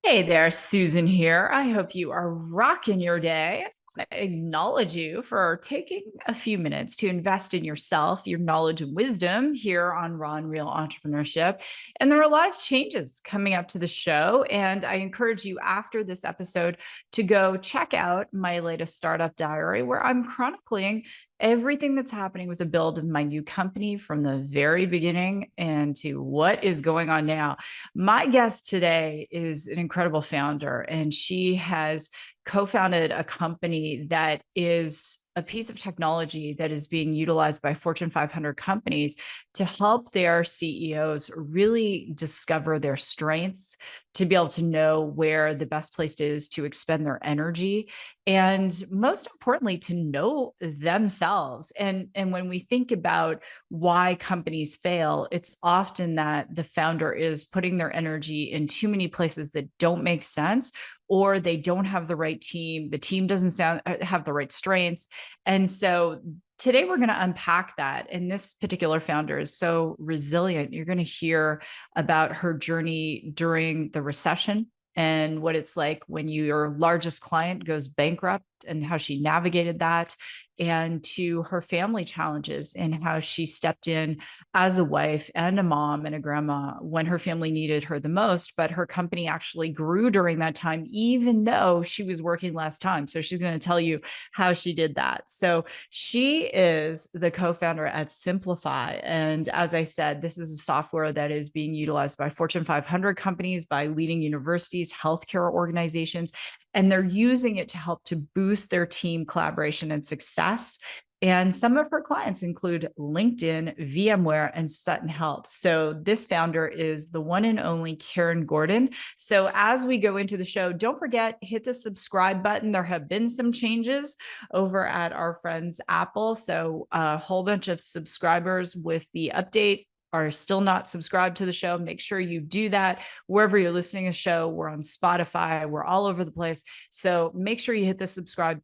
Hey there, Susan here. I hope you are rocking your day. I acknowledge you for taking a few minutes to invest in yourself, your knowledge and wisdom here on Raw and Real Entrepreneurship. And there are a lot of changes coming up to the show. And I encourage you after this episode to go check out my latest startup diary, where I'm chronicling everything that's happening with the build of my new company from the very beginning and to what is going on now. My guest today is an incredible founder, and she has co founded a company that is a piece of technology that is being utilized by Fortune 500 companies to help their CEOs really discover their strengths, to be able to know where the best place is to expend their energy, and most importantly, to know themselves. And when we think about why companies fail, it's often that the founder is putting their energy in too many places that don't make sense, or they don't have the right team. The team doesn't have the right strengths. And so today we're going to unpack that. And this particular founder is so resilient. You're going to hear about her journey during the recession and what it's like when your largest client goes bankrupt and how she navigated that, and to her family challenges and how she stepped in as a wife and a mom and a grandma when her family needed her the most. But her company actually grew during that time, even though she was working less time. So she's going to tell you how she did that. So she is the co-founder at Simpli5. And as I said, this is a software that is being utilized by Fortune 500 companies, by leading universities, healthcare organizations, and they're using it to help to boost their team collaboration and success. And some of her clients include LinkedIn, VMware, and Sutton Health. So this founder is the one and only Karen Gordon. So as we go into the show, don't forget, hit the subscribe button. There have been some changes over at our friends Apple. So a whole bunch of subscribers with the update are still not subscribed to the show. Make sure you do that wherever you're listening to the show. We're on Spotify. We're all over the place. So make sure you hit the subscribe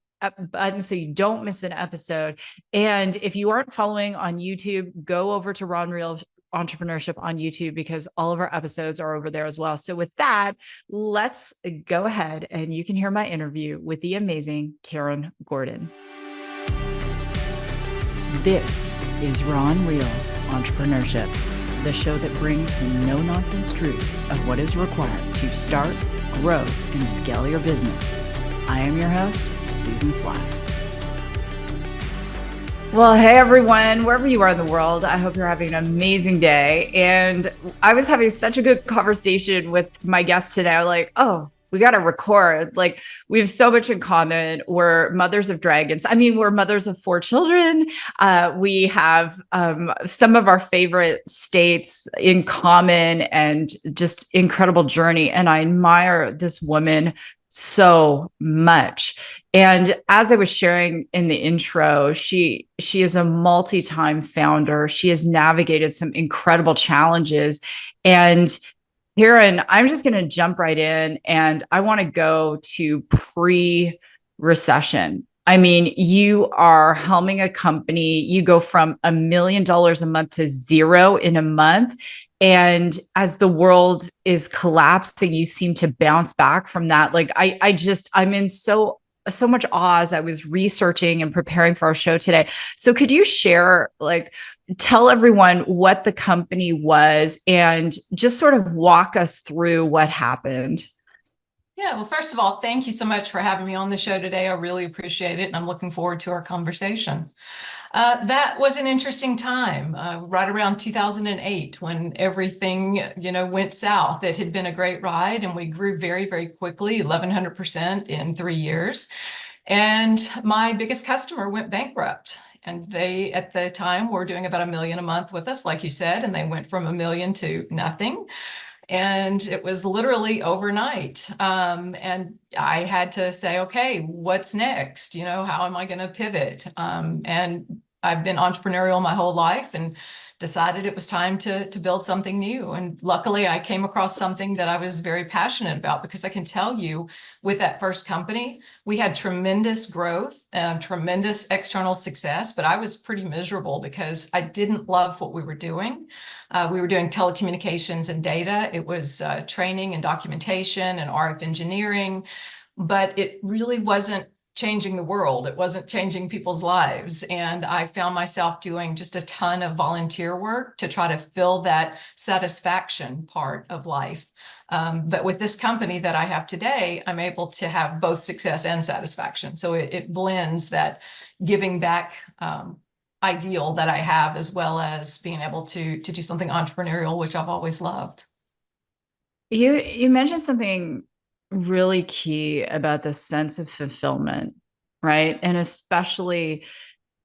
button so you don't miss an episode. And if you aren't following on YouTube, go over to Raw and Real Entrepreneurship on YouTube, because all of our episodes are over there as well. So with that, let's go ahead and you can hear my interview with the amazing Karen Gordon. This is Raw and Real Entrepreneurship, the show that brings the no-nonsense truth of what is required to start, grow, and scale your business. I am your host, Susan Sly. Well, hey everyone, wherever you are in the world, I hope you're having an amazing day. And I was having such a good conversation with my guest today. I'm like, oh, we got to record. Like, we have so much in common. We're mothers of dragons. I mean, we're mothers of 4 children. We have some of our favorite states in common, and just incredible journey. And I admire this woman so much. And as I was sharing in the intro, she is a multi-time founder. She has navigated some incredible challenges. And Karen, I'm just going to jump right in, and I want to go to pre-recession. I mean, you are helming a company. You go from $1 million a month to 0 in a month. And as the world is collapsing, you seem to bounce back from that. Like, I'm in so much awe as I was researching and preparing for our show today. So could you share, like, tell everyone what the company was and just sort of walk us through what happened? Yeah, well, first of all, thank you so much for having me on the show today. I really appreciate it, and I'm looking forward to our conversation. That was an interesting time, right around 2008, when everything, went south. It had been a great ride, and we grew very, very quickly, 1,100% in 3 years. And my biggest customer went bankrupt. And they, at the time, were doing about $1 million a month with us, like you said, and they went from $1 million to nothing. And it was literally overnight. And I had to say, okay, what's next? How am I going to pivot? And I've been entrepreneurial my whole life and decided it was time to build something new. And luckily, I came across something that I was very passionate about, because I can tell you, with that first company, we had tremendous growth, tremendous external success, but I was pretty miserable because I didn't love what we were doing. We were doing telecommunications and data. It was training and documentation and RF engineering, but it really wasn't changing the world. It wasn't changing people's lives. And I found myself doing just a ton of volunteer work to try to fill that satisfaction part of life. But with this company that I have today, I'm able to have both success and satisfaction. So it blends that giving back ideal that I have, as well as being able to do something entrepreneurial, which I've always loved. You mentioned something really key about the sense of fulfillment, right? And especially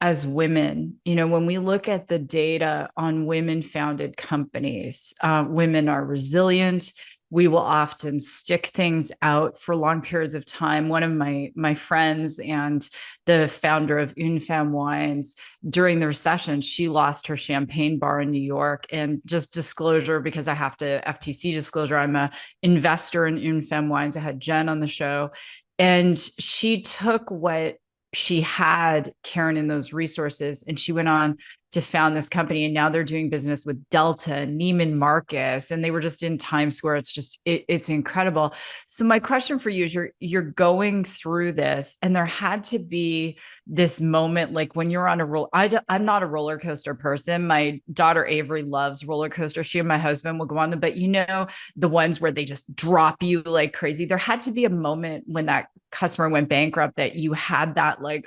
as women, when we look at the data on women founded companies, women are resilient. We will often stick things out for long periods of time. One of my friends and the founder of Une Femme Wines, during the recession, she lost her champagne bar in New York. And just disclosure, because I have to FTC disclosure, I'm a investor in Une Femme Wines. I had Jen on the show, and she took what she had, Karen, in those resources, and she went on to found this company, and now they're doing business with Delta, Neiman Marcus, and they were just in Times Square. It's just it's incredible. So my question for you is, you're going through this, and there had to be this moment, like when you're on a roll. I'm not a roller coaster person. My daughter Avery loves roller coasters. She and my husband will go on them, but the ones where they just drop you like crazy. There had to be a moment when that customer went bankrupt that you had that like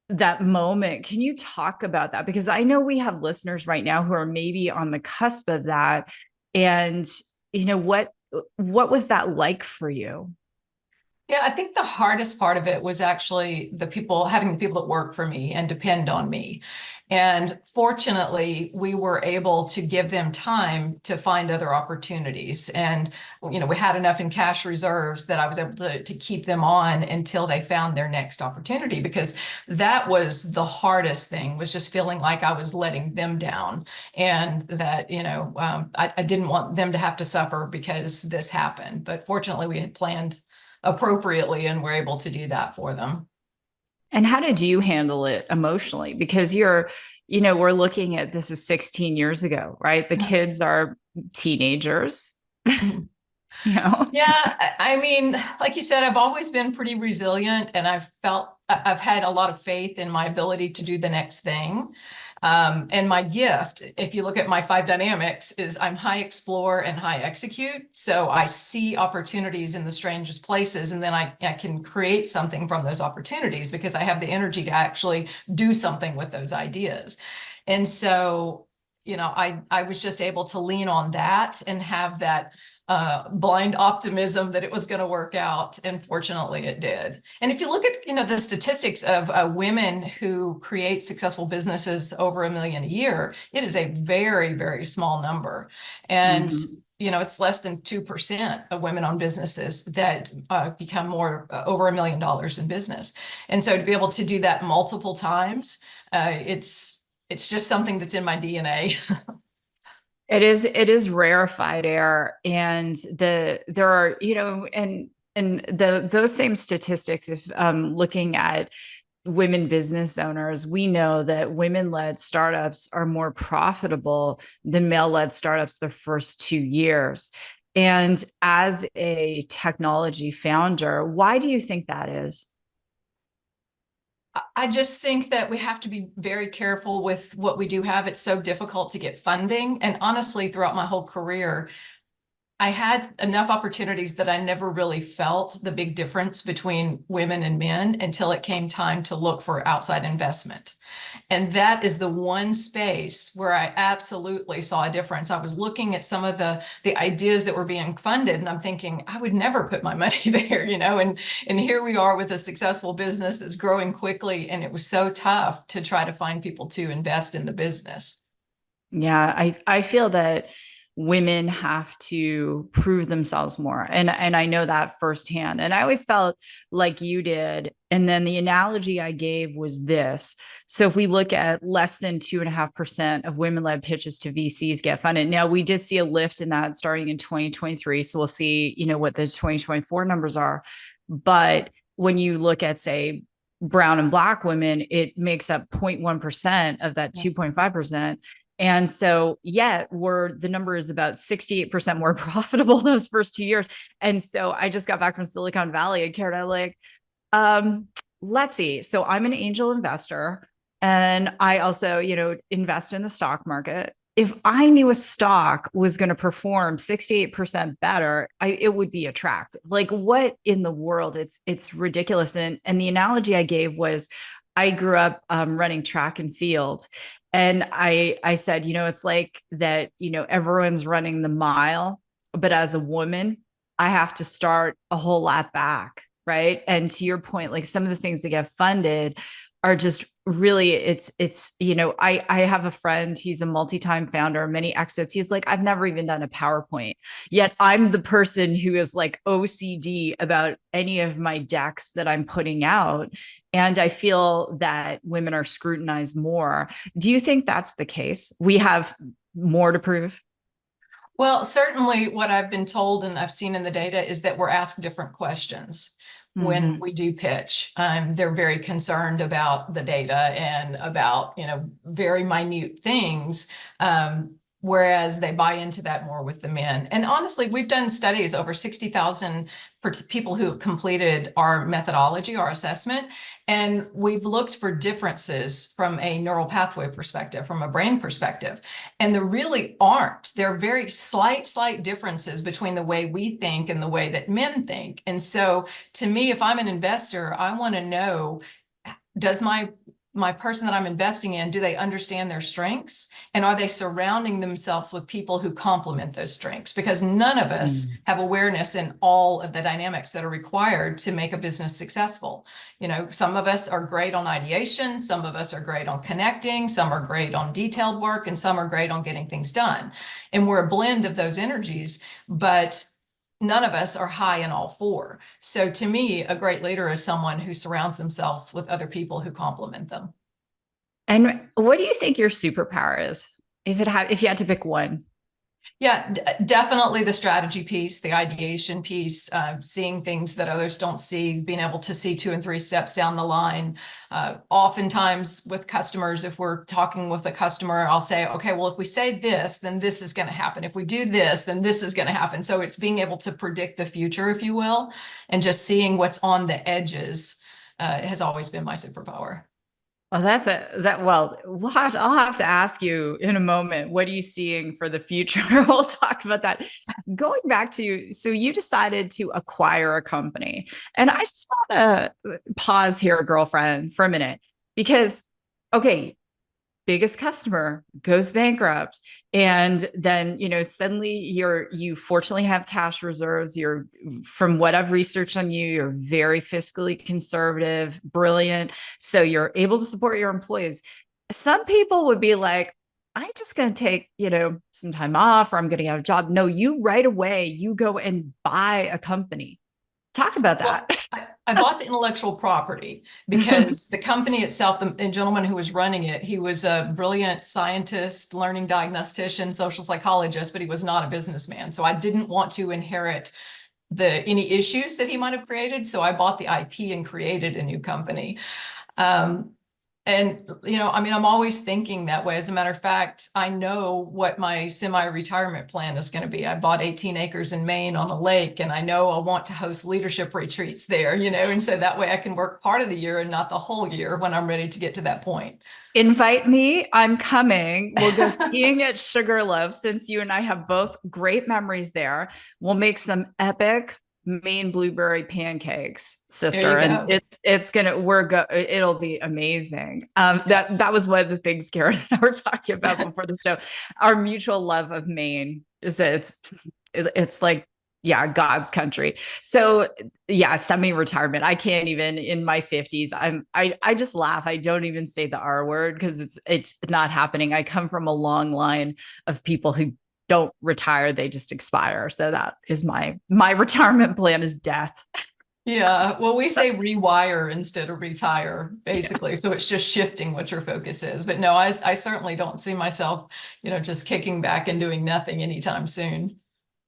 that moment. Can you talk about that? Because I know we have listeners right now who are maybe on the cusp of that. And what was that like for you? Yeah, I think the hardest part of it was actually having the people that work for me and depend on me. And fortunately, we were able to give them time to find other opportunities. And, we had enough in cash reserves that I was able to keep them on until they found their next opportunity, because that was the hardest thing, was just feeling like I was letting them down, and that, I didn't want them to have to suffer because this happened. But fortunately, we had planned appropriately, and we're able to do that for them. And how did you handle it emotionally? Because we're looking at, this is 16 years ago, right? The kids are teenagers, Mhm. you know? Yeah, I mean, like you said, I've always been pretty resilient, and I've had a lot of faith in my ability to do the next thing. And my gift, if you look at my 5 dynamics, is I'm high explore and high execute. So I see opportunities in the strangest places, and then I can create something from those opportunities, because I have the energy to actually do something with those ideas. And so, I was just able to lean on that and have that blind optimism that it was going to work out, and fortunately it did. And if you look at the statistics of women who create successful businesses over $1 million a year, it is a very, very small number. And Mhm. it's less than 2% of women-owned businesses that become more over $1 million in business. And so to be able to do that multiple times, it's just something that's in my DNA. It is rarefied air. And there are, those same statistics, if looking at women business owners, we know that women-led startups are more profitable than male-led startups the first 2 years. And as a technology founder, why do you think that is? I just think that we have to be very careful with what we do have. It's so difficult to get funding. And honestly, throughout my whole career, I had enough opportunities that I never really felt the big difference between women and men until it came time to look for outside investment. And that is the one space where I absolutely saw a difference. I was looking at some of the ideas that were being funded, and I'm thinking, I would never put my money there, and here we are with a successful business that's growing quickly. And it was so tough to try to find people to invest in the business. Yeah, I feel that women have to prove themselves more. And I know that firsthand. And I always felt like you did. And then the analogy I gave was this. So if we look at less than 2.5% of women-led pitches to VCs get funded. Now we did see a lift in that starting in 2023. So we'll see, what the 2024 numbers are. But when you look at, say, brown and black women, it makes up 0.1% of that 2.5%. And so yet the number is about 68% more profitable those first 2 years. And so I just got back from Silicon Valley and Karen, like, let's see. So I'm an angel investor and I also, invest in the stock market. If I knew a stock was going to perform 68% better, it would be attractive. Like, what in the world? It's ridiculous. And the analogy I gave was, I grew up running track and field. And I said, it's like that, everyone's running the mile, but as a woman, I have to start a whole lot back. Right. And to your point, like some of the things that get funded are just really, I have a friend, he's a multi-time founder, many exits. He's like, I've never even done a PowerPoint, yet I'm the person who is like OCD about any of my decks that I'm putting out. And I feel that women are scrutinized more. Do you think that's the case? We have more to prove? Well, certainly what I've been told and I've seen in the data is that we're asked different questions when we do pitch. They're very concerned about the data and about, very minute things. Whereas they buy into that more with the men. And honestly, we've done studies, over 60,000 people who have completed our methodology, our assessment, and we've looked for differences from a neural pathway perspective, from a brain perspective. And there really aren't. There are very slight differences between the way we think and the way that men think. And so to me, if I'm an investor, I want to know, does my person that I'm investing in, do they understand their strengths? And are they surrounding themselves with people who complement those strengths? Because none of us have awareness in all of the dynamics that are required to make a business successful. Some of us are great on ideation, some of us are great on connecting, some are great on detailed work, and some are great on getting things done. And we're a blend of those energies, but none of us are high in all four. So to me, a great leader is someone who surrounds themselves with other people who complement them. And what do you think your superpower is? If you had to pick one? Yeah, definitely the strategy piece, the ideation piece, seeing things that others don't see, being able to see 2 and 3 steps down the line. Oftentimes with customers, if we're talking with a customer, I'll say, okay, well, if we say this, then this is going to happen. If we do this, then this is going to happen. So it's being able to predict the future, if you will, and just seeing what's on the edges has always been my superpower. Oh, well, I'll have to ask you in a moment, what are you seeing for the future? We'll talk about that. Going back to, so you decided to acquire a company, and I just want to pause here, girlfriend, for a minute, because, okay, biggest customer goes bankrupt, and then suddenly you fortunately have cash reserves. You're, from what I've researched on you, you're very fiscally conservative, brilliant, so you're able to support your employees. Some people would be like, I'm just going to take some time off, or I'm going to get a job. No, you right away you go and buy a company. Talk about that. Well, I bought the intellectual property because the company itself, the gentleman who was running it, he was a brilliant scientist, learning diagnostician, social psychologist, but he was not a businessman. So I didn't want to inherit any issues that he might have created. So I bought the IP and created a new company. And, I'm always thinking that way. As a matter of fact, I know what my semi-retirement plan is going to be. I bought 18 acres in Maine on the lake, and I know I want to host leadership retreats there, and so that way I can work part of the year and not the whole year when I'm ready to get to that point. Invite me. I'm coming. We'll go skiing at Sugarloaf, since you and I have both great memories there. We'll make some epic Maine blueberry pancakes, sister, and it'll be amazing. That was one of the things Karen and I were talking about before the show. Our mutual love of Maine is that it's like, yeah, God's country. So yeah, semi-retirement. I can't even, in my 50s. I just laugh. I don't even say the R word because it's not happening. I come from a long line of people who don't retire, they just expire. So that is my retirement plan is death. Yeah, well, we say rewire instead of retire, Yeah. basically. So it's just shifting what your focus is. But no, I certainly don't see myself, just kicking back and doing nothing anytime soon.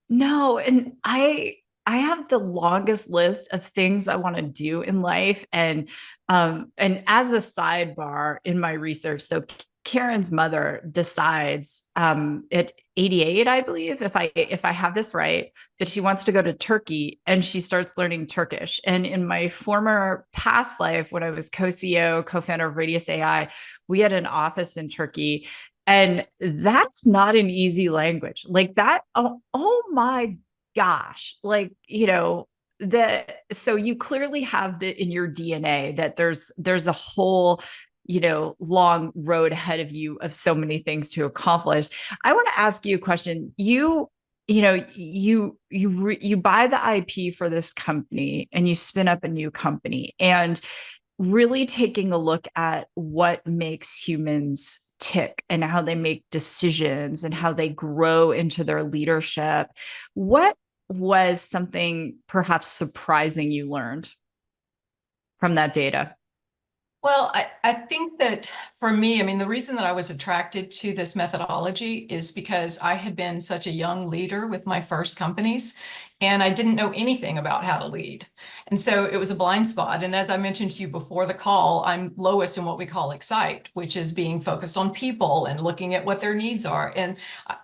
No, and I have the longest list of things I want to do in life. And as a sidebar in my research, so Karen's mother decides at 88, I believe, if I have this right, that she wants to go to Turkey and she starts learning Turkish. And in my former past life, when I was co-CEO, co-founder of Radius AI, we had an office in Turkey, and that's not an easy language. Like that, oh my gosh. Like, so you clearly have the in your DNA that there's a whole, long road ahead of you of so many things to accomplish. I want to ask you a question. You buy the IP for this company and you spin up a new company, and really taking a look at what makes humans tick and how they make decisions and how they grow into their leadership. What was something perhaps surprising you learned from that data? Well, I think that for me, I mean, the reason that I was attracted to this methodology is because I had been such a young leader with my first companies, and I didn't know anything about how to lead. And so it was a blind spot. And as I mentioned to you before the call, I'm lowest in what we call excite, which is being focused on people and looking at what their needs are. And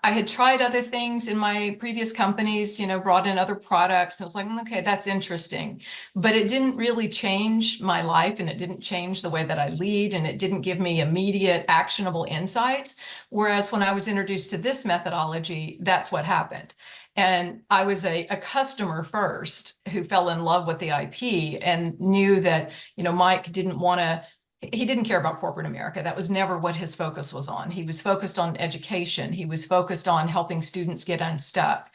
I had tried other things in my previous companies, brought in other products. And I was like, okay, that's interesting. But it didn't really change my life, and it didn't change the way that I lead, and it didn't give me immediate actionable insights. Whereas when I was introduced to this methodology, that's what happened. And I was a customer first who fell in love with the IP and knew that, Mike he didn't care about corporate America. That was never what his focus was on. He was focused on education. He was focused on helping students get unstuck.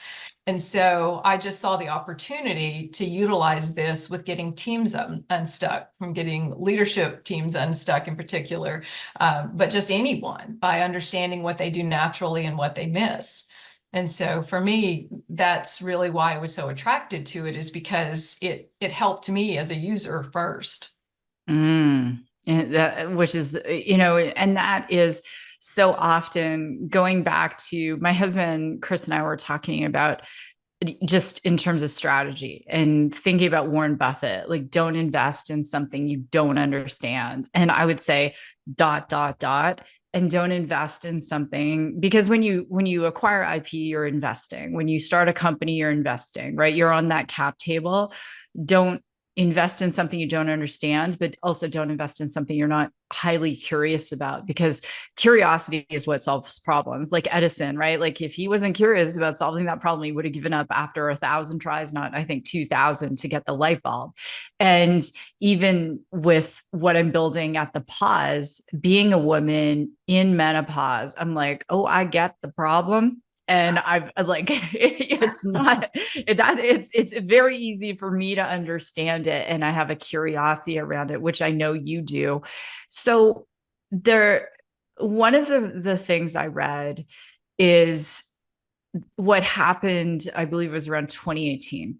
And so I just saw the opportunity to utilize this with getting teams unstuck, from getting leadership teams unstuck in particular, but just anyone, by understanding what they do naturally and what they miss. And so for me, that's really why I was so attracted to it, is because it helped me as a user first. And that, which is, and that is so often going back to my husband, Chris, and I were talking about just in terms of strategy and thinking about Warren Buffett, like don't invest in something you don't understand. And I would say dot, dot, dot, and don't invest in something, because when you acquire IP, you're investing. When you start a company, you're investing, right? You're on that cap table. Don't invest in something you don't understand, but also don't invest in something you're not highly curious about, because curiosity is what solves problems. Like Edison, right? Like if he wasn't curious about solving that problem, he would have given up after 1,000 tries, not I think 2,000, to get the light bulb. And even with what I'm building at the pause, being a woman in menopause, I'm like, oh, I get the problem. And I've like, it's not that it's very easy for me to understand it, and I have a curiosity around it, which I know you do. So there, one of the things I read is what happened, I believe it was around 2018,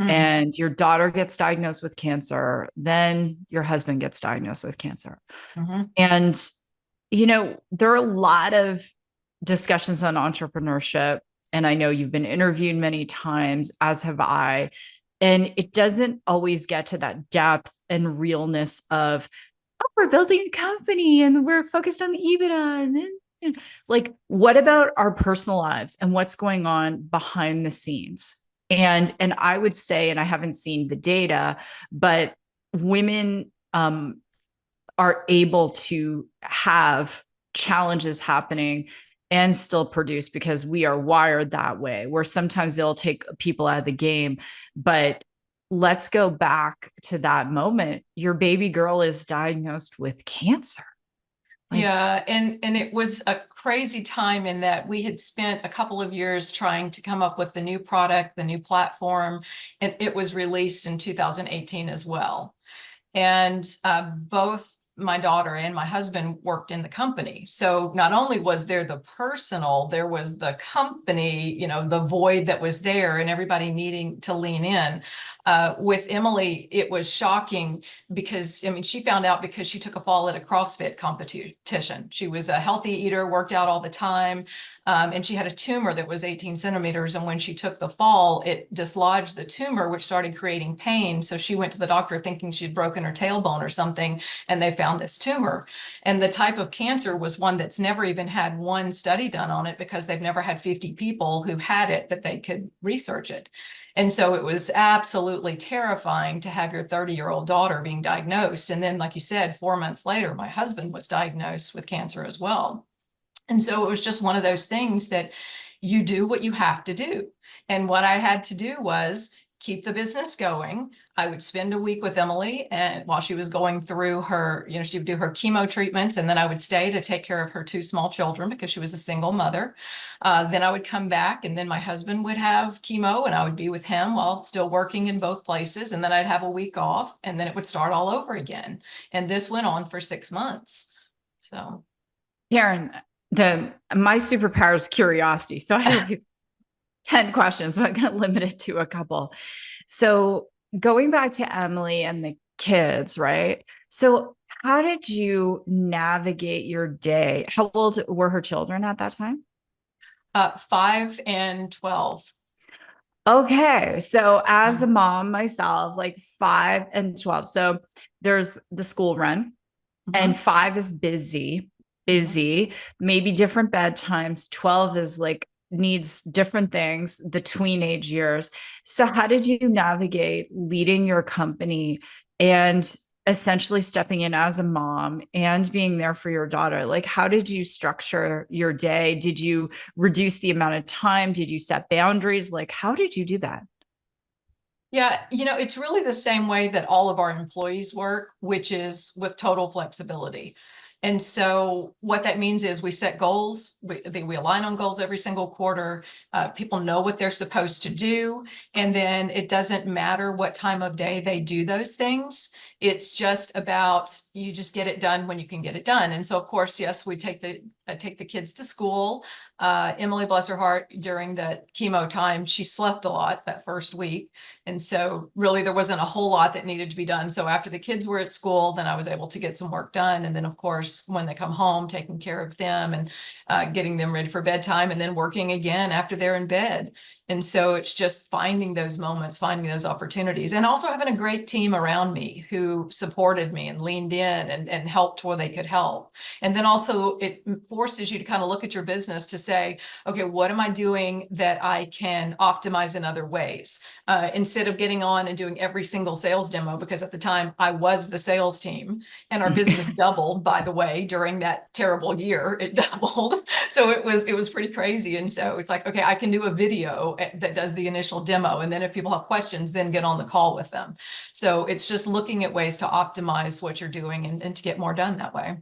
Mhm. and your daughter gets diagnosed with cancer, then your husband gets diagnosed with cancer. Mhm. And there are a lot of discussions on entrepreneurship, and I know you've been interviewed many times, as have I, and it doesn't always get to that depth and realness of, oh, we're building a company and we're focused on the EBITDA. And then, like, what about our personal lives and what's going on behind the scenes? And I would say, and I haven't seen the data, but women are able to have challenges happening and still produce, because we are wired that way, where sometimes they'll take people out of the game. But let's go back to that moment. Your baby girl is diagnosed with cancer. Like, Yeah, and it was a crazy time in that we had spent a couple of years trying to come up with the new product, the new platform, and it was released in 2018 as well. And both my daughter and my husband worked in the company. So not only was there the personal, there was the company, the void that was there and everybody needing to lean in. With Emily, it was shocking because, she found out because she took a fall at a CrossFit competition. She was a healthy eater, worked out all the time. And she had a tumor that was 18 centimeters. And when she took the fall, it dislodged the tumor, which started creating pain. So she went to the doctor thinking she'd broken her tailbone or something, and they found this tumor. And the type of cancer was one that's never even had one study done on it because they've never had 50 people who had it that they could research it. And so it was absolutely terrifying to have your 30-year-old daughter being diagnosed. And then, like you said, 4 months later, my husband was diagnosed with cancer as well. And so it was just one of those things that you do what you have to do. And what I had to do was keep the business going. I would spend a week with Emily, and while she was going through her, she would do her chemo treatments, and then I would stay to take care of her 2 small children because she was a single mother. Then I would come back, and then my husband would have chemo, and I would be with him while still working in both places. And then I'd have a week off, and then it would start all over again. And this went on for 6 months. So, Karen, my superpower is curiosity. So I have like 10 questions, so I'm going to limit it to a couple. So going back to Emily and the kids, right? So how did you navigate your day? How old were her children at that time? 5 and 12. Okay. So as a mom myself, like 5 and 12. So there's the school run, and 5 is busy, maybe different bedtimes. 12 is like needs different things, the teenage years. So how did you navigate leading your company and essentially stepping in as a mom and being there for your daughter? Like, how did you structure your day? Did you reduce the amount of time? Did you set boundaries? Like, how did you do that? Yeah, it's really the same way that all of our employees work, which is with total flexibility. And so what that means is we set goals, we align on goals every single quarter. People know what they're supposed to do. And then it doesn't matter what time of day they do those things. It's just about you just get it done when you can get it done. And so, of course, yes, we take the kids to school. Emily, bless her heart, during the chemo time, she slept a lot that first week. And so really there wasn't a whole lot that needed to be done. So after the kids were at school, then I was able to get some work done. And then, of course, when they come home, taking care of them and getting them ready for bedtime, and then working again after they're in bed. And so it's just finding those moments, finding those opportunities, and also having a great team around me who supported me and leaned in and helped where they could help. And then also it forces you to kind of look at your business to say, okay, what am I doing that I can optimize in other ways? Instead of getting on and doing every single sales demo, because at the time I was the sales team and our business doubled, by the way, during that terrible year, it doubled. So it was pretty crazy. And so it's like, okay, I can do a video that does the initial demo. And then if people have questions, then get on the call with them. So it's just looking at ways to optimize what you're doing and to get more done that way.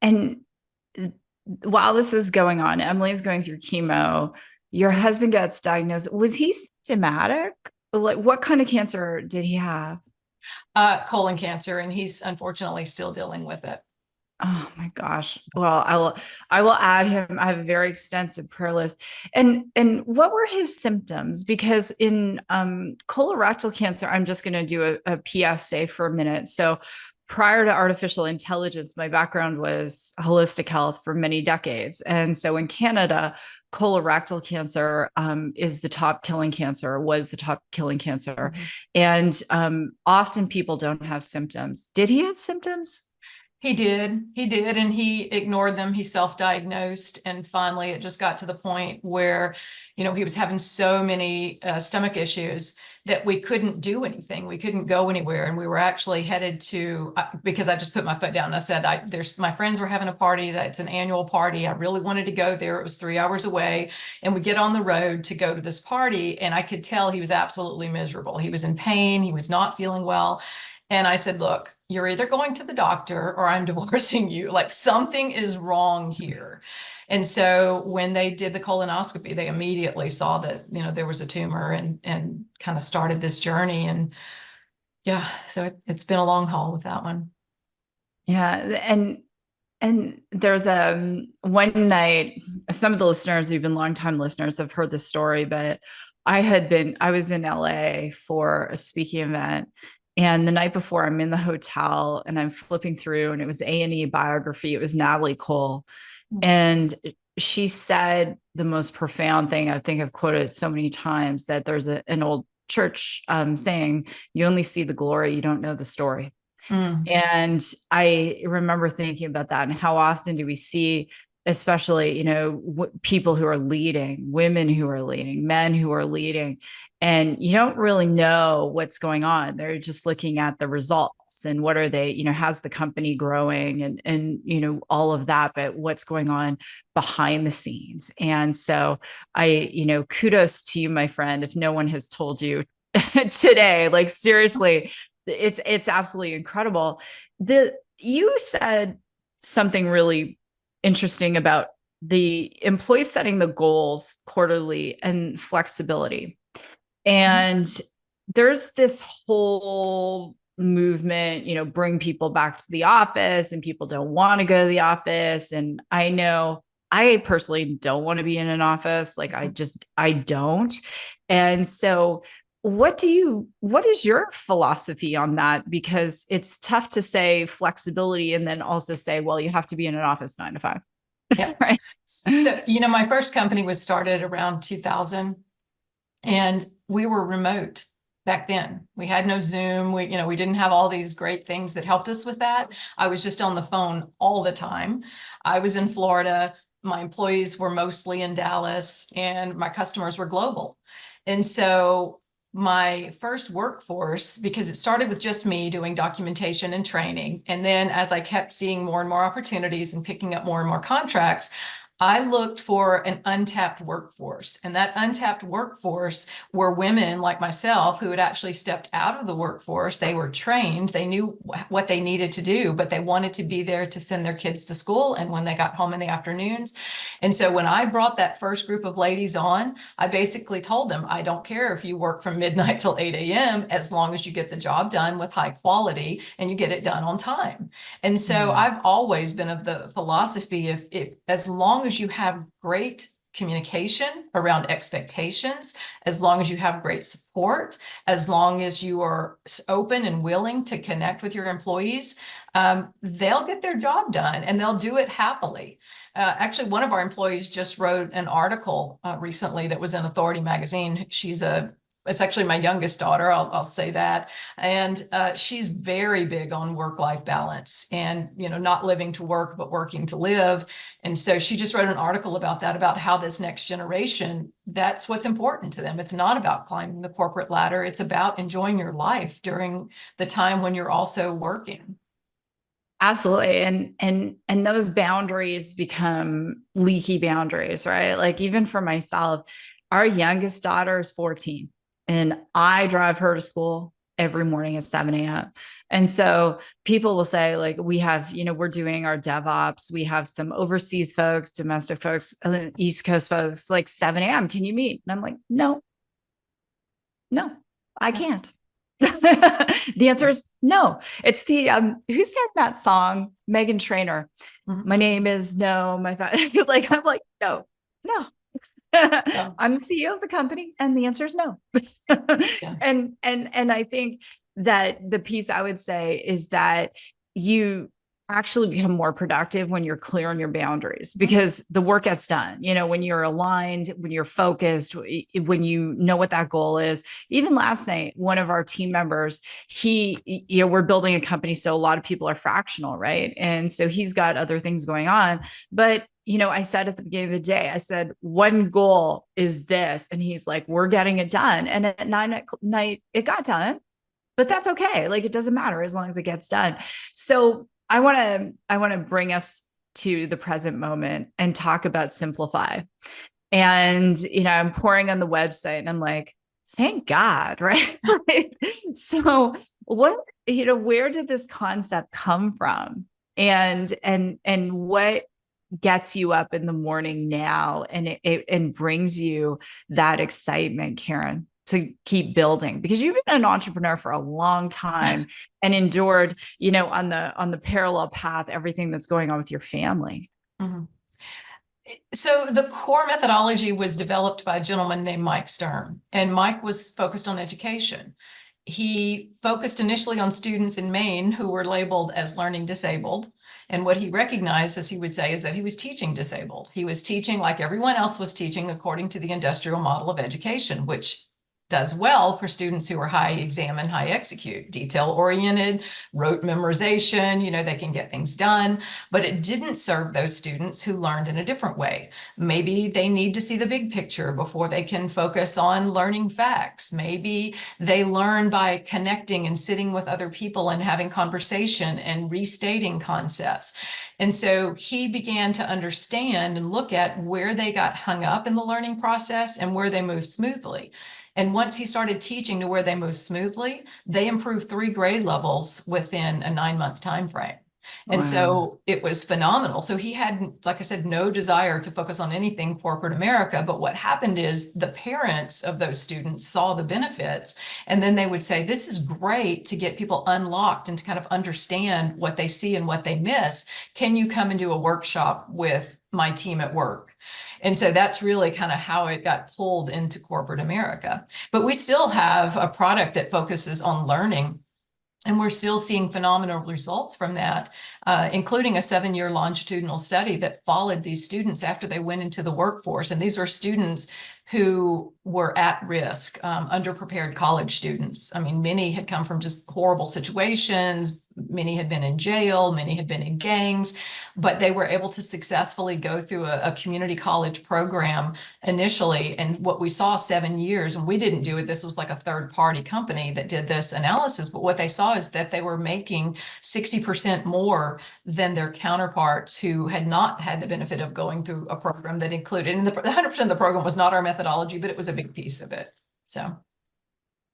And while this is going on, Emily's going through chemo. Your husband gets diagnosed. Was he symptomatic? Like, what kind of cancer did he have? Colon cancer, and he's unfortunately still dealing with it. Oh my gosh. Well, I will add him. I have a very extensive prayer list. And what were his symptoms? Because in colorectal cancer, I'm just going to do a PSA for a minute. So prior to artificial intelligence, my background was holistic health for many decades. And so in Canada, colorectal cancer is the top killing cancer, was the top killing cancer. And often people don't have symptoms. Did he have symptoms? He did, and he ignored them. He self-diagnosed, and finally it just got to the point where, he was having so many stomach issues that we couldn't do anything. We couldn't go anywhere, and we were actually headed to, because I just put my foot down and I said, my friends were having a party, that's an annual party. I really wanted to go there. It was 3 hours away, and we get on the road to go to this party, and I could tell he was absolutely miserable. He was in pain. He was not feeling well. And I said, look, you're either going to the doctor or I'm divorcing you. Like, something is wrong here. And so when they did the colonoscopy, they immediately saw that, there was a tumor, and kind of started this journey. And Yeah. So it's been a long haul with that one. Yeah. And there's one night, some of the listeners who've been longtime listeners have heard this story, but I was in LA for a speaking event. And the night before, I'm in the hotel and I'm flipping through, and it was A&E biography. It was Natalie Cole. And she said the most profound thing. I think I've quoted it so many times, that there's an old church saying, you only see the glory, you don't know the story. Mm. And I remember thinking about that, and how often do we see, especially, people who are leading, women who are leading, men who are leading, and you don't really know what's going on. They're just looking at the results and what are they, how's the company growing, and all of that, but what's going on behind the scenes. And so kudos to you, my friend, if no one has told you today, like seriously, it's absolutely incredible. You said something really interesting about the employees setting the goals quarterly and flexibility. And there's this whole movement, bring people back to the office, and people don't want to go to the office. And I know I personally don't want to be in an office. Like I don't. And so what is your philosophy on that? Because it's tough to say flexibility and then also say, well, you have to be in an office 9 to 5. Yeah. Right. So, my first company was started around 2000, and we were remote back then. We had no Zoom. We didn't have all these great things that helped us with that. I was just on the phone all the time. I was in Florida. My employees were mostly in Dallas, and my customers were global. And so my first workforce, because it started with just me doing documentation and training, and then as I kept seeing more and more opportunities and picking up more and more contracts, I looked for an untapped workforce, and that untapped workforce were women like myself who had actually stepped out of the workforce. They were trained, they knew what they needed to do, but they wanted to be there to send their kids to school and when they got home in the afternoons. And so when I brought that first group of ladies on, I basically told them, I don't care if you work from midnight till 8 a.m. as long as you get the job done with high quality and you get it done on time. And so I've always been of the philosophy, if as long as you have great communication around expectations, as long as you have great support, as long as you are open and willing to connect with your employees, they'll get their job done and they'll do it happily. Actually, one of our employees just wrote an article recently that was in Authority magazine. It's actually my youngest daughter, I'll say that. And she's very big on work-life balance and, not living to work, but working to live. And so she just wrote an article about that, about how this next generation, that's what's important to them. It's not about climbing the corporate ladder. It's about enjoying your life during the time when you're also working. Absolutely. And those boundaries become leaky boundaries, right? Like even for myself, our youngest daughter is 14, and I drive her to school every morning at 7 a.m. And so people will say, like, we have, we're doing our DevOps, we have some overseas folks, domestic folks, East Coast folks, like 7 a.m. Can you meet? And I'm like, no, I can't. The answer is no. It's the who sang that song? Megan Trainor. Mhm. My name is no. Like I'm like no, no. Yeah. I'm the CEO of the company, and the answer is no. Yeah. And I think that the piece I would say is that you actually become more productive when you're clear on your boundaries, because the work gets done. When you're aligned, when you're focused, when you know what that goal is. Even last night, one of our team members, we're building a company, so a lot of people are fractional, right? And so he's got other things going on, but I said at the beginning of the day, I said, one goal is this. And he's like, we're getting it done. And at 9 at night, it got done, but that's okay. Like, it doesn't matter as long as it gets done. So I want to bring us to the present moment and talk about Simpli5. And, I'm pouring on the website and I'm like, thank God, right? So where did this concept come from? And what gets you up in the morning now, and it brings you that excitement, Karen? to keep building? Because you've been an entrepreneur for a long time and endured, on the parallel path, everything that's going on with your family. Mhm. So the core methodology was developed by a gentleman named Mike Stern, and Mike was focused on education. He focused initially on students in Maine who were labeled as learning disabled. And what he recognized, as he would say, is that he was teaching disabled. He was teaching like everyone else was teaching according to the industrial model of education, which does well for students who are high exam and high execute, detail oriented, rote memorization, they can get things done, but it didn't serve those students who learned in a different way. Maybe they need to see the big picture before they can focus on learning facts. Maybe they learn by connecting and sitting with other people and having conversation and restating concepts. And so he began to understand and look at where they got hung up in the learning process and where they moved smoothly. And once he started teaching to where they moved smoothly, they improved 3 grade levels within a 9-month time frame. And Wow. so it was phenomenal. So he had, like I said, no desire to focus on anything corporate America. But what happened is the parents of those students saw the benefits. And then they would say, this is great to get people unlocked and to kind of understand what they see and what they miss. Can you come and do a workshop with my team at work? And so that's really kind of how it got pulled into corporate America. But we still have a product that focuses on learning. And we're still seeing phenomenal results from that, including a 7-year longitudinal study that followed these students after they went into the workforce. And these were students who were at risk, underprepared college students. I mean, many had come from just horrible situations. Many had been in jail, many had been in gangs, but they were able to successfully go through a community college program initially. And what we saw 7 years, and we didn't do it, this was like a third-party company that did this analysis, but what they saw is that they were making 60% more than their counterparts who had not had the benefit of going through a program that included, and the 100% of the program was not our methodology, but it was a big piece of it. So.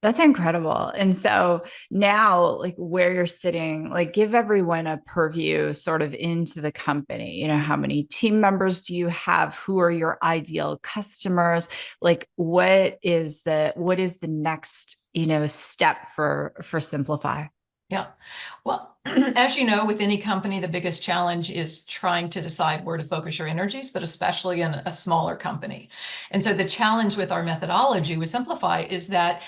That's incredible. And so now, like where you're sitting, like give everyone a purview sort of into the company. How many team members do you have? Who are your ideal customers? Like what is the next, step for Simplify? Yeah. Well, as you know, with any company, the biggest challenge is trying to decide where to focus your energies, but especially in a smaller company. And so the challenge with our methodology with Simplify is that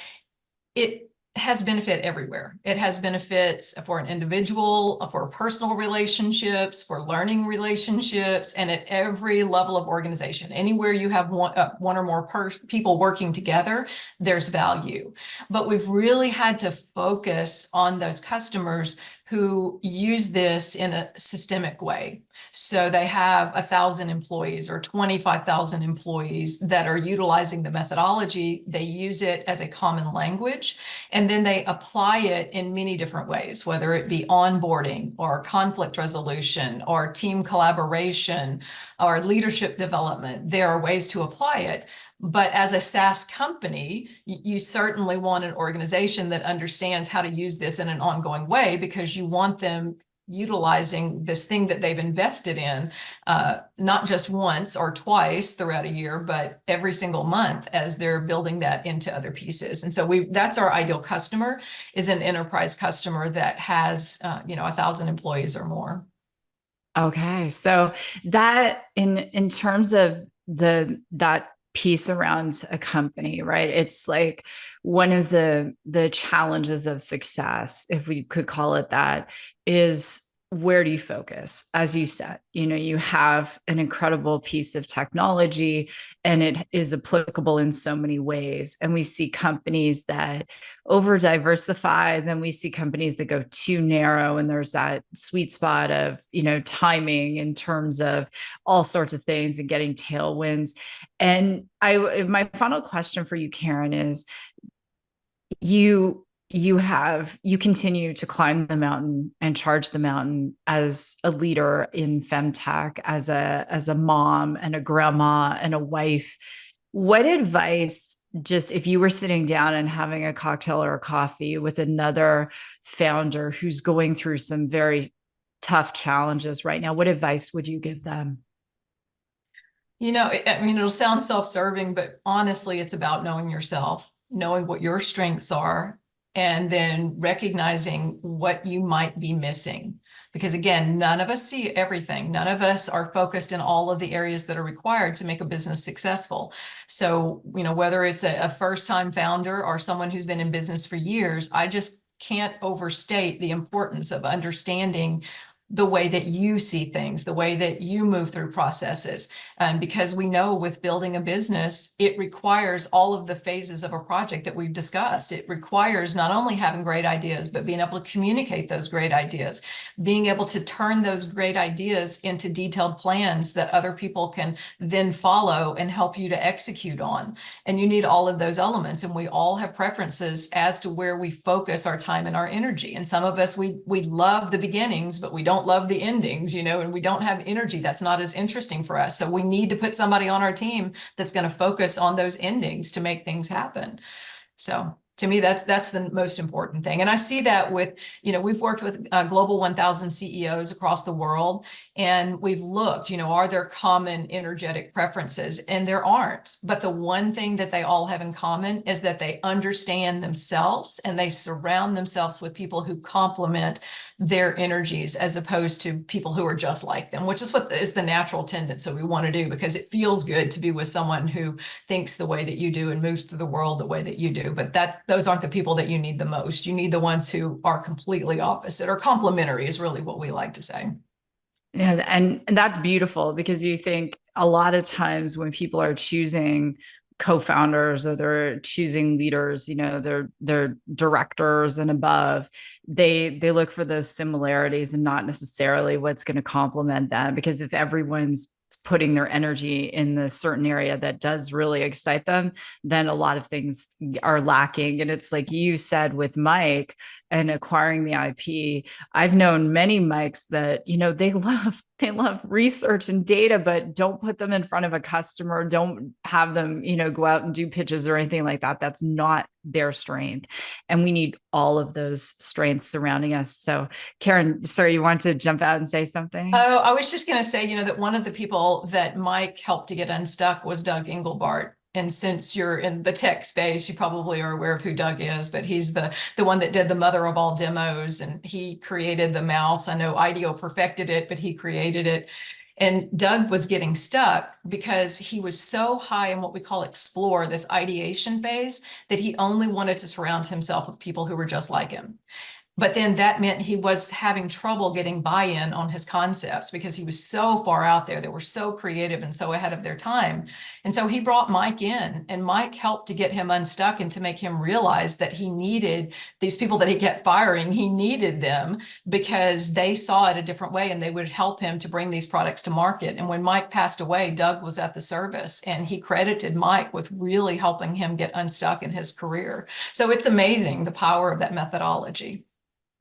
it has benefit everywhere. It has benefits for an individual, for personal relationships, for learning relationships, and at every level of organization. Anywhere you have one or more people working together, there's value. But we've really had to focus on those customers who use this in a systemic way. So they have 1,000 employees or 25,000 employees that are utilizing the methodology. They use it as a common language, and then they apply it in many different ways, whether it be onboarding or conflict resolution or team collaboration or leadership development. There are ways to apply it. But as a SaaS company, you certainly want an organization that understands how to use this in an ongoing way, because you want them utilizing this thing that they've invested in, not just once or twice throughout a year, but every single month as they're building that into other pieces. And so that's our ideal customer, is an enterprise customer that has 1,000 employees or more. Okay. So that in terms of that piece around a company, right? It's like one of the challenges of success, if we could call it that, is where do you focus? As you said, you have an incredible piece of technology and it is applicable in so many ways. And we see companies that over diversify, then we see companies that go too narrow. And there's that sweet spot of, timing in terms of all sorts of things and getting tailwinds. And my final question for you, Karen, is you continue to climb the mountain and charge the mountain as a leader in femtech, as a mom and a grandma and a wife. What advice, just if you were sitting down and having a cocktail or a coffee with another founder who's going through some very tough challenges right now, what advice would you give them? I mean, it'll sound self-serving, but honestly, it's about knowing yourself. knowing what your strengths are, and then recognizing what you might be missing. Because again, none of us see everything. None of us are focused in all of the areas that are required to make a business successful. So, whether it's a first-time founder or someone who's been in business for years, I just can't overstate the importance of understanding the way that you see things, the way that you move through processes. Because we know with building a business, it requires all of the phases of a project that we've discussed. It requires not only having great ideas, but being able to communicate those great ideas, being able to turn those great ideas into detailed plans that other people can then follow and help you to execute on. And you need all of those elements. And we all have preferences as to where we focus our time and our energy. And some of us, we love the beginnings, but we don't love the endings, and we don't have energy. That's not as interesting for us. So we need to put somebody on our team that's going to focus on those endings to make things happen. So to me, that's the most important thing. And I see that with, we've worked with Global 1000 CEOs across the world, and we've looked, are there common energetic preferences? And there aren't. But the one thing that they all have in common is that they understand themselves and they surround themselves with people who complement their energies as opposed to people who are just like them, which is what is the natural tendency we want to do, because it feels good to be with someone who thinks the way that you do and moves through the world the way that you do. But those aren't the people that you need the most. You need the ones who are completely opposite, or complementary is really what we like to say. Yeah, and that's beautiful, because you think a lot of times when people are choosing co-founders or they're choosing leaders, they're directors and above, they look for those similarities and not necessarily what's going to complement them. Because if everyone's putting their energy in the certain area that does really excite them, then a lot of things are lacking. And it's like you said with Mike and acquiring the IP. I've known many Mikes that, they love research and data, but don't put them in front of a customer. Don't have them, go out and do pitches or anything like that. That's not their strength. And we need all of those strengths surrounding us. So Karen, sorry, you want to jump out and say something? Oh, I was just going to say, that one of the people that Mike helped to get unstuck was Doug Engelbart. And since you're in the tech space, you probably are aware of who Doug is, but he's the one that did the mother of all demos, and he created the mouse. I know IDEO perfected it, but he created it. And Doug was getting stuck because he was so high in what we call explore, this ideation phase, that he only wanted to surround himself with people who were just like him. But then that meant he was having trouble getting buy-in on his concepts because he was so far out there. They were so creative and so ahead of their time. And so he brought Mike in, and Mike helped to get him unstuck and to make him realize that he needed these people that he kept firing. He needed them because they saw it a different way, and they would help him to bring these products to market. And when Mike passed away, Doug was at the service, and he credited Mike with really helping him get unstuck in his career. So it's amazing the power of that methodology.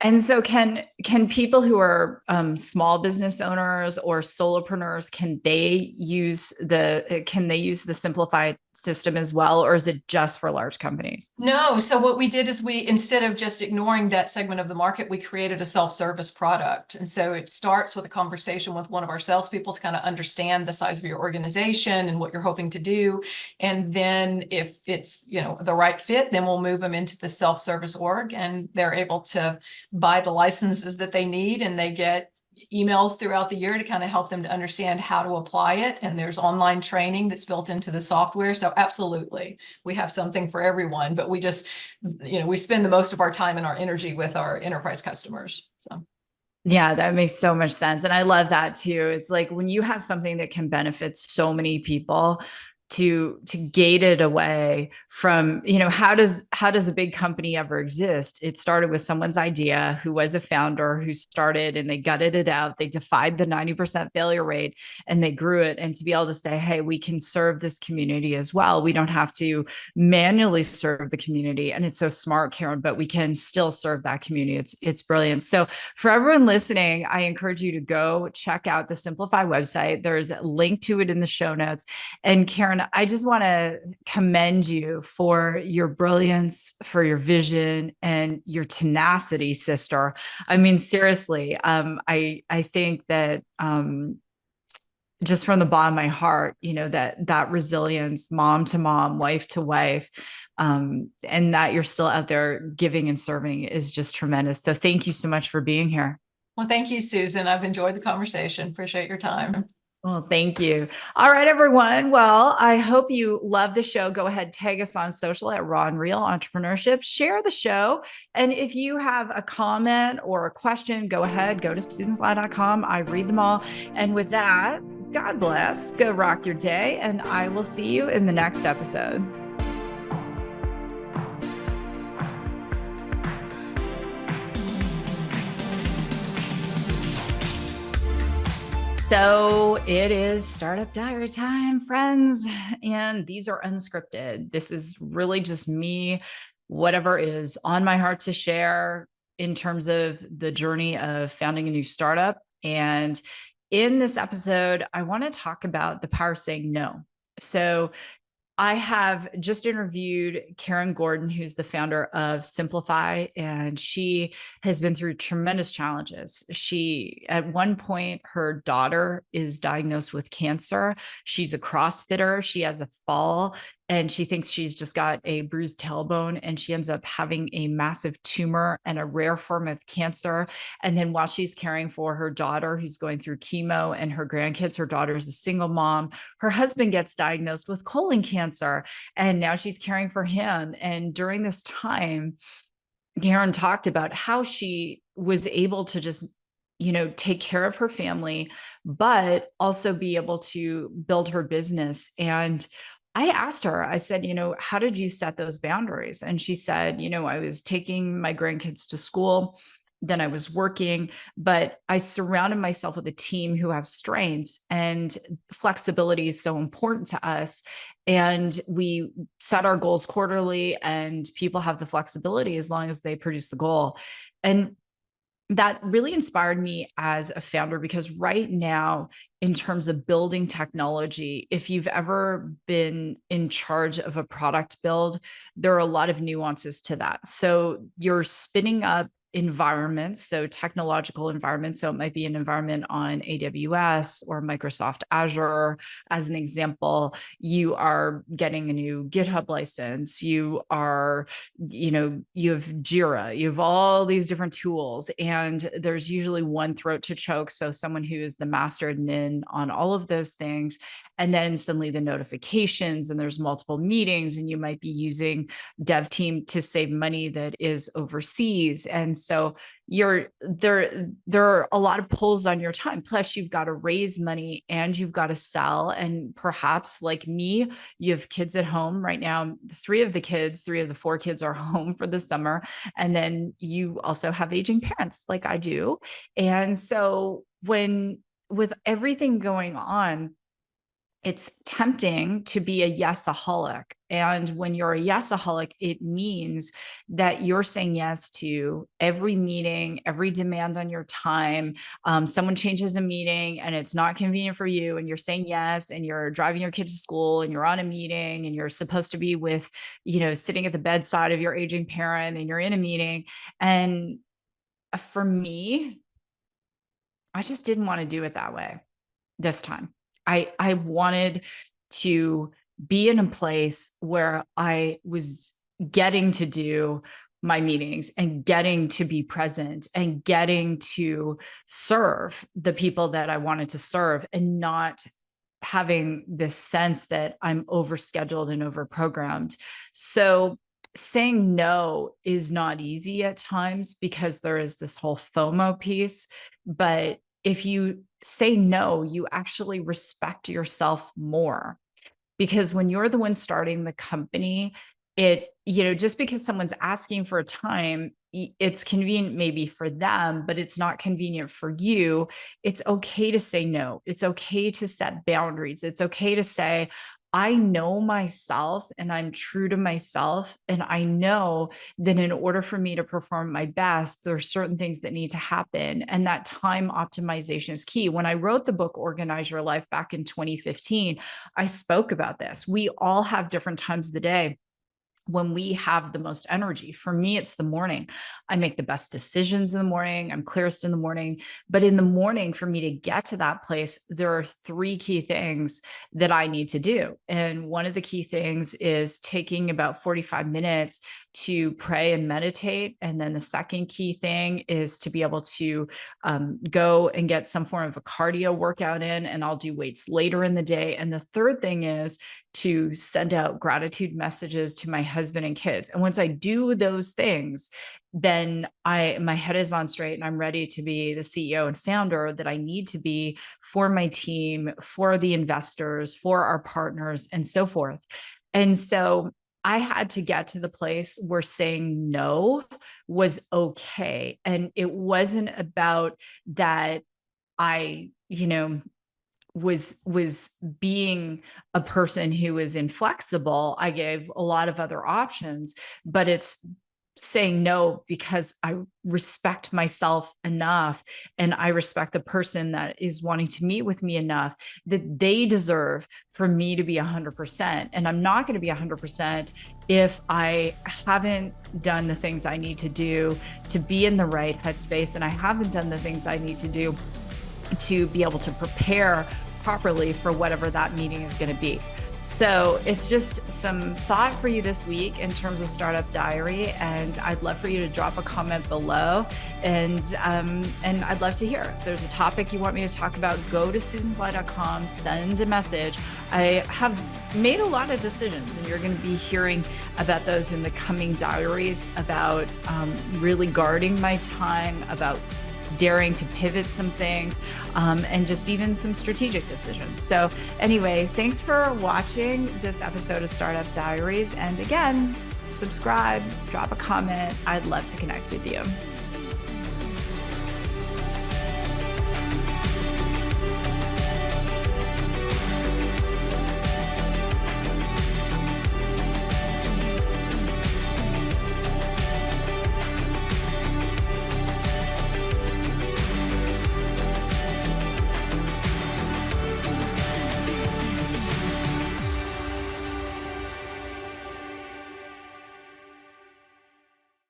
And so can people who are small business owners or solopreneurs, can they use the simplified system as well, or is it just for large companies? No. So what we did is instead of just ignoring that segment of the market, we created a self-service product. And so it starts with a conversation with one of our salespeople to kind of understand the size of your organization and what you're hoping to do. And then if it's, the right fit, then we'll move them into the self-service org, and they're able to buy the licenses that they need, and they get emails throughout the year to kind of help them to understand how to apply it. And there's online training that's built into the software. So absolutely, we have something for everyone, but we just, we spend the most of our time and our energy with our enterprise customers. So. Yeah, that makes so much sense. And I love that too. It's like when you have something that can benefit so many people, to gate it away from, how does a big company ever exist? It started with someone's idea, who was a founder, who started, and they gutted it out. They defied the 90% failure rate, and they grew it. And to be able to say, hey, we can serve this community as well. We don't have to manually serve the community. And it's so smart, Karen, but we can still serve that community. It's brilliant. So for everyone listening, I encourage you to go check out the Simpli5 website. There's a link to it in the show notes. And Karen, I just want to commend you for your brilliance, for your vision, and your tenacity, sister. I mean, seriously, I think that just from the bottom of my heart, that resilience, mom to mom, wife to wife, and that you're still out there giving and serving is just tremendous. So thank you so much for being here. Well, thank you, Susan. I've enjoyed the conversation. Appreciate your time. Well, thank you. All right, everyone. Well, I hope you love the show. Go ahead, tag us on social at Raw and Real Entrepreneurship. Share the show. And if you have a comment or a question, go ahead, go to susansly.com. I read them all. And with that, God bless. Go rock your day. And I will see you in the next episode. So it is startup diary time, friends. And these are unscripted. This is really just me, whatever is on my heart to share in terms of the journey of founding a new startup. And in this episode, I want to talk about the power of saying no. So I have just interviewed Karen Gordon, who's the founder of Simpli5, and she has been through tremendous challenges. At one point, her daughter is diagnosed with cancer. She's a CrossFitter. She has a fall and she thinks she's just got a bruised tailbone, and she ends up having a massive tumor and a rare form of cancer. And then while she's caring for her daughter, who's going through chemo, and her grandkids, her daughter's a single mom, her husband gets diagnosed with colon cancer, and now she's caring for him. And during this time, Karen talked about how she was able to just take care of her family, but also be able to build her business. And I asked her, I said, how did you set those boundaries? And she said, I was taking my grandkids to school, then I was working, but I surrounded myself with a team who have strengths, and flexibility is so important to us. And we set our goals quarterly, and people have the flexibility as long as they produce the goal. And that really inspired me as a founder, because right now, in terms of building technology, if you've ever been in charge of a product build, there are a lot of nuances to that. So you're spinning up environments, so technological environments. So it might be an environment on AWS or Microsoft Azure. As an example, you are getting a new GitHub license. You have Jira, you have all these different tools, and there's usually one throat to choke. So someone who is the master admin on all of those things, and then suddenly the notifications, and there's multiple meetings, and you might be using dev team to save money that is overseas. And so there are a lot of pulls on your time. Plus you've got to raise money and you've got to sell. And perhaps like me, you have kids at home right now. Three of the four kids are home for the summer. And then you also have aging parents like I do. And so with everything going on, it's tempting to be a yesaholic. And when you're a yesaholic, it means that you're saying yes to every meeting, every demand on your time. Someone changes a meeting and it's not convenient for you, and you're saying yes, and you're driving your kids to school, and you're on a meeting, and you're supposed to be with, sitting at the bedside of your aging parent, and you're in a meeting. And for me, I just didn't want to do it that way this time. I wanted to be in a place where I was getting to do my meetings and getting to be present and getting to serve the people that I wanted to serve, and not having this sense that I'm overscheduled and overprogrammed. So saying no is not easy at times, because there is this whole FOMO piece. But if you say no, you actually respect yourself more, because when you're the one starting the company, just because someone's asking for a time, it's convenient maybe for them, but it's not convenient for you. It's okay to say no. It's okay to set boundaries. It's okay to say, I know myself and I'm true to myself. And I know that in order for me to perform my best, there are certain things that need to happen. And that time optimization is key. When I wrote the book, Organize Your Life, back in 2015, I spoke about this. We all have different times of the day. when we have the most energy. For me, it's the morning. I make the best decisions in the morning. I'm clearest in the morning. But in the morning, for me to get to that place, there are three key things that I need to do. And one of the key things is taking about 45 minutes to pray and meditate. And then the second key thing is to be able to go and get some form of a cardio workout in, and I'll do weights later in the day. And the third thing is to send out gratitude messages to my husband and kids. And once I do those things, then my head is on straight and I'm ready to be the CEO and founder that I need to be for my team, for the investors, for our partners, and so forth. And so I had to get to the place where saying no was okay. And it wasn't about that I, was being a person who was inflexible. I gave a lot of other options, but it's saying no because I respect myself enough and I respect the person that is wanting to meet with me enough that they deserve for me to be 100%. And I'm not going to be 100% if I haven't done the things I need to do to be in the right headspace, and I haven't done the things I need to do to be able to prepare properly for whatever that meeting is going to be. So it's just some thought for you this week in terms of Startup Diary, and I'd love for you to drop a comment below, and I'd love to hear if there's a topic you want me to talk about. Go to susanfly.com, send a message. I have made a lot of decisions, and you're going to be hearing about those in the coming diaries, about really guarding my time, about daring to pivot some things, and just even some strategic decisions. So anyway, thanks for watching this episode of Startup Diaries. And again, subscribe, drop a comment. I'd love to connect with you.